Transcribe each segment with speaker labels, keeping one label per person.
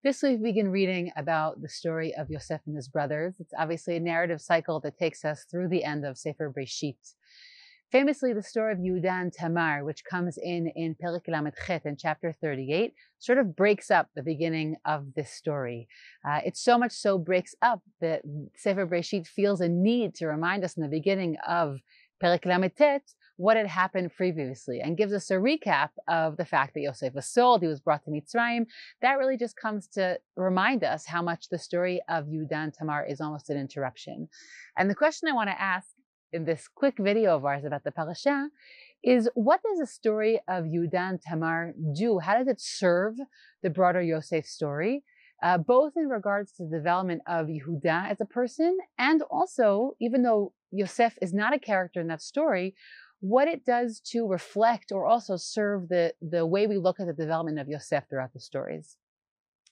Speaker 1: This week we begin reading about the story of Yosef and his brothers. It's obviously a narrative cycle that takes us through the end of Sefer Breshit. Famously, the story of Yehuda and Tamar, which comes in Perek Lamed in chapter 38, sort of breaks up the beginning of this story. It so much so breaks up that Sefer Breshit feels a need to remind us in the beginning of Perek Lamed what had happened previously and gives us a recap of the fact that Yosefa was sold, he was brought to Mitzrayim. That really just comes to remind us how much the story of Yehuda and Tamar is almost an interruption. And the question I want to ask in this quick video of ours about the parasha is, what does the story of Yehuda and Tamar do? How does it serve the broader Yosef story? Both in regards to the development of Yehuda as a person, and also, even though Yosef is not a character in that story, what it does to reflect or also serve the way we look at the development of Yosef throughout the stories.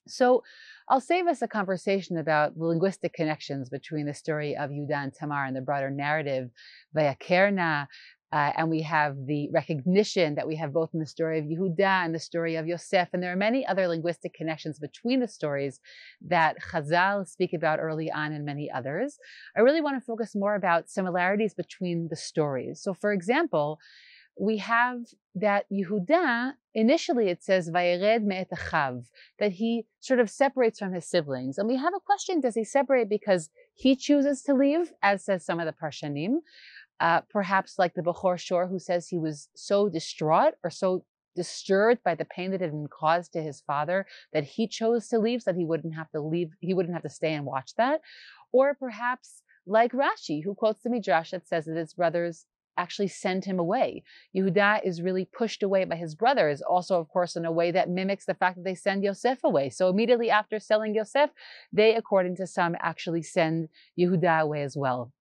Speaker 1: So I'll save us a conversation about the linguistic connections between the story of Yehuda and Tamar and the broader narrative, Vayakerna, and we have the recognition that we have both in the story of Yehuda and the story of Yosef. And there are many other linguistic connections between the stories that Chazal speak about early on and many others. I really want to focus more about similarities between the stories. So for example, we have that Yehuda, initially it says, Vayered me'et achav, that he sort of separates from his siblings. And we have a question, does he separate because he chooses to leave, as says some of the Parshanim? Perhaps like the Bechor Shor, who says he was so distraught or so disturbed by the pain that had been caused to his father that he chose to leave so that he wouldn't have to leave, he wouldn't have to stay and watch that. Or perhaps like Rashi, who quotes the Midrash that says that his brothers actually send him away. Yehuda is really pushed away by his brothers, also, of course, in a way that mimics the fact that they send Yosef away. So immediately after selling Yosef, they, according to some, actually send Yehuda away as well.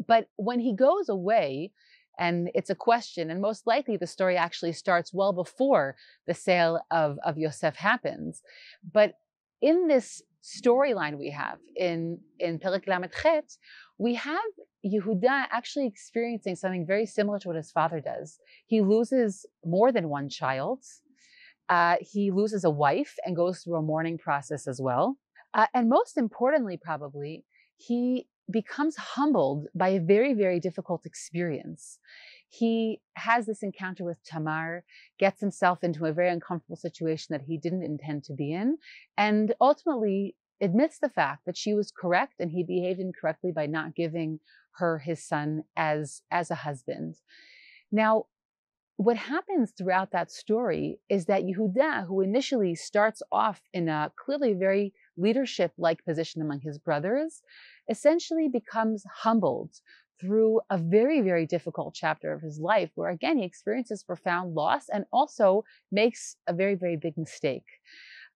Speaker 1: But when he goes away, and it's a question, and most likely the story actually starts well before the sale of Yosef happens. But in this storyline we have in Perek Lamed Chet, we have Yehuda actually experiencing something very similar to what his father does. He loses more than one child. He loses a wife and goes through a mourning process as well. And most importantly, probably, he becomes humbled by a very, very difficult experience. He has this encounter with Tamar, gets himself into a very uncomfortable situation that he didn't intend to be in, and ultimately admits the fact that she was correct and he behaved incorrectly by not giving her his son as a husband. Now, what happens throughout that story is that Yehuda, who initially starts off in a clearly very leadership-like position among his brothers, essentially becomes humbled through a very, very difficult chapter of his life, where again, he experiences profound loss and also makes a very, very big mistake.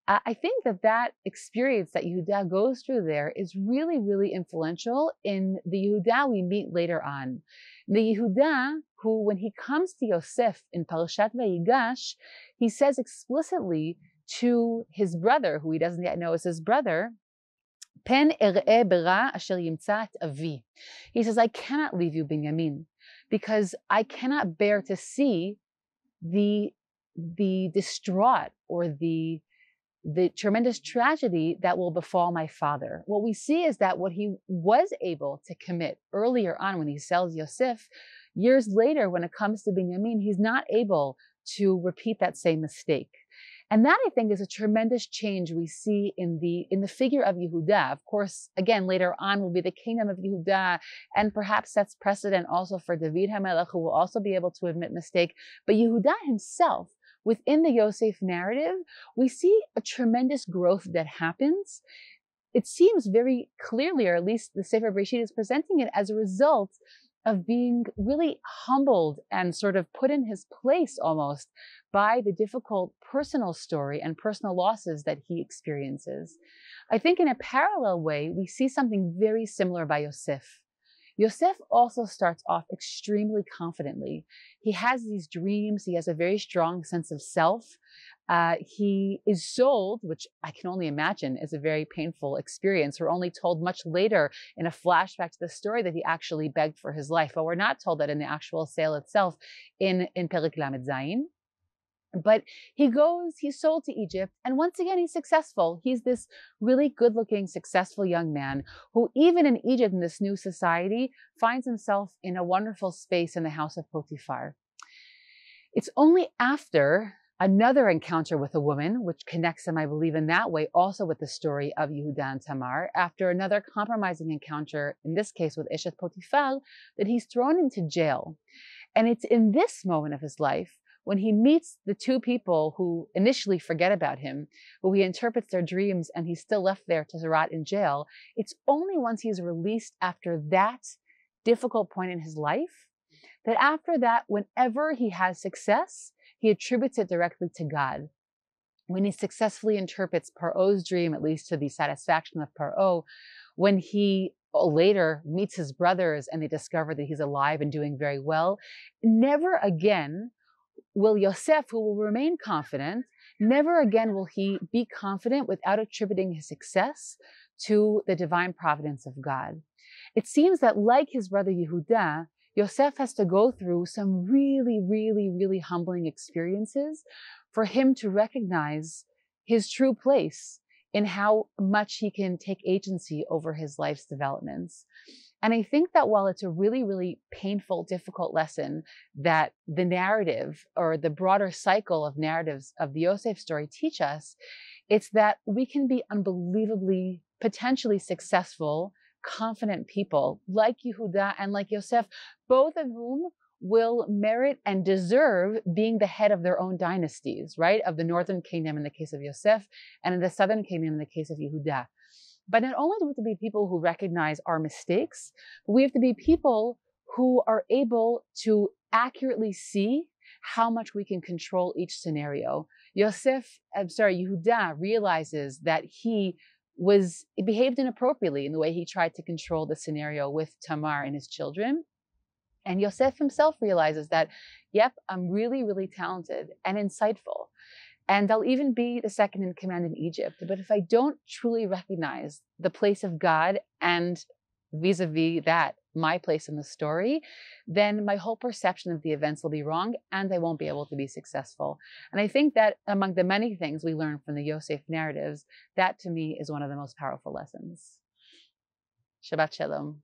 Speaker 1: I think that experience that Yehuda goes through there is really, really influential in the Yehuda we meet later on. The Yehuda who, when he comes to Yosef in Parashat Vayigash, he says explicitly to his brother, who he doesn't yet know is his brother, Pen er'e bera asher yimtza et avi. He says, I cannot leave you, Binyamin, because I cannot bear to see the distraught or the tremendous tragedy that will befall my father. What we see is that what he was able to commit earlier on when he sells Yosef, years later when it comes to Binyamin, he's not able to repeat that same mistake. And that, I think, is a tremendous change we see in the figure of Yehuda. Of course, again, later on will be the kingdom of Yehuda, and perhaps sets precedent also for David HaMelech, who will also be able to admit mistake. But Yehuda himself, within the Yosef narrative, we see a tremendous growth that happens. It seems very clearly, or at least the Sefer Breshit is presenting it as a result of being really humbled and sort of put in his place almost by the difficult personal story and personal losses that he experiences. I think in a parallel way, we see something very similar by Yosef. Yosef also starts off extremely confidently. He has these dreams. He has a very strong sense of self. He is sold, which I can only imagine is a very painful experience. We're only told much later in a flashback to the story that he actually begged for his life, but we're not told that in the actual sale itself in Perek Lamed Zayin. But he goes, he's sold to Egypt, and once again, he's successful. He's this really good-looking, successful young man who, even in Egypt, in this new society, finds himself in a wonderful space in the house of Potiphar. It's only after another encounter with a woman, which connects him, I believe, in that way, also with the story of Yehuda and Tamar, after another compromising encounter, in this case with Eshet Potiphar, that he's thrown into jail. And it's in this moment of his life when he meets the two people who initially forget about him, who he interprets their dreams, and he's still left there to rot in jail. It's only once he's released after that difficult point in his life that after that, whenever he has success, he attributes it directly to God. When he successfully interprets Paro's dream, at least to the satisfaction of Paro, when he later meets his brothers and they discover that he's alive and doing very well, never again will Yosef, who will remain confident, never again will he be confident without attributing his success to the divine providence of God. It seems that, like his brother Yehuda, Yosef has to go through some really, really, really humbling experiences for him to recognize his true place in how much he can take agency over his life's developments. And I think that while it's a really, really painful, difficult lesson that the narrative or the broader cycle of narratives of the Yosef story teach us, it's that we can be unbelievably, potentially successful, confident people like Yehuda and like Yosef, both of whom will merit and deserve being the head of their own dynasties, right? Of the northern kingdom in the case of Yosef, and in the southern kingdom in the case of Yehuda. But not only do we have to be people who recognize our mistakes, but we have to be people who are able to accurately see how much we can control each scenario. Yehuda realizes that he behaved inappropriately in the way he tried to control the scenario with Tamar and his children. And Yosef himself realizes that, yep, I'm really, really talented and insightful. And I'll even be the second in command in Egypt. But if I don't truly recognize the place of God and vis-a-vis that, my place in the story, then my whole perception of the events will be wrong and I won't be able to be successful. And I think that among the many things we learn from the Yosef narratives, that to me is one of the most powerful lessons. Shabbat Shalom.